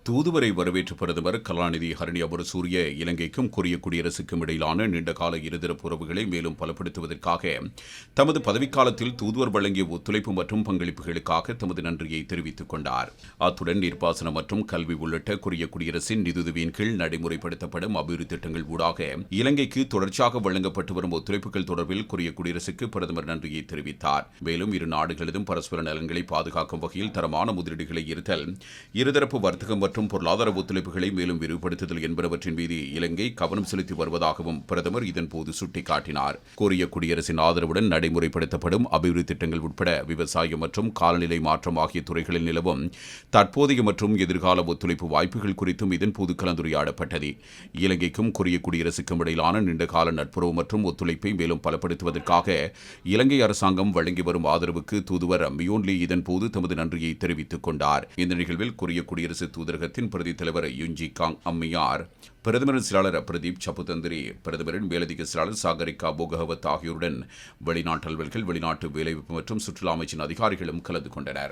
தூதுவரை வரவேற்ற பிரதமர் கலாநிதி ஹரணி அமரசூரிய இலங்கைக்கும் கொரிய குடியரசுக்கும் இடையிலான நீண்டகால இருதரப்பு உறவுகளை மேலும் பலப்படுத்துவதற்காக தமது பதவிக்காலத்தில் தூதுவர் வழங்கிய ஒத்துழைப்பு மற்றும் பங்களிப்புகளுக்காக தமது நன்றியை தெரிவித்துக் கொண்டார். அத்துடன் நீர்ப்பாசனம் மற்றும் கல்வி உள்ளிட்ட கொரிய குடியரசின் நிதியுதவியின் கீழ் நடைமுறைப்படுத்தப்படும் அபிவிருத்தி திட்டங்கள் ஊடாக இலங்கைக்கு தொடர்ச்சியாக வழங்கப்பட்டு வரும் ஒத்துழைப்புகள் தொடர்பில் கொரிய குடியரசுக்கு பிரதமர் நன்றியை தெரிவித்தார். மேலும் இரு நாடுகளதும் பரஸ்பர நலன்களை பாதுகாக்கும் வகையில் தரமான முதலீடுகளை இருத்தல், இருதரப்பு வர்த்தகம் மற்றும் பொருளாதார ஒத்துழைப்புகளை மேலும் விரிவுபடுத்துதல் என்பனவற்றின் மீது இலங்கை கவனம் செலுத்தி வருவதாகவும் பிரதமர் இதன்போது சுட்டிக்காட்டினார். கொரிய குடியரசின் ஆதரவுடன் நடைமுறைப்படுத்தப்படும் அபிவிருத்தி திட்டங்கள் உட்பட விவசாயம் மற்றும் காலநிலை மாற்றம் ஆகிய துறைகளில் நிலவும் தற்போதைய மற்றும் எதிர்கால ஒத்துழைப்பு வாய்ப்புகள் குறித்தும் இதன்போது கலந்துரையாடப்பட்டது. இலங்கைக்கும் கொரிய குடியரசுக்கும் இடையிலான நீண்டகால நட்புறவு மற்றும் ஒத்துழைப்பை மேலும் பலப்படுத்துவதற்காக இலங்கை அரசாங்கம் வழங்கி வரும் ஆதரவுக்கு தூதுவர் மியோன்லி இதன்போது தமது நன்றியை தெரிவித்துக் கொண்டார். இந்த நிகழ்வில் கொரிய குடியரசு தூதரகத்தின் பிரதி தலைவர் யுஞ்சி காங் அம்மையார், பிரதமரின் செயலாளர் பிரதீப் சப்புதந்திரி, பிரதமரின் மேலதிக செயலாளர் சாகரிகா போகவத் ஆகியோருடன் வெளிநாட்டு அலுவல்கள், வெளிநாட்டு வேலைவாய்ப்பு மற்றும் சுற்றுலா அமைச்சின் அதிகாரிகளும் கலந்து கொண்டனர்.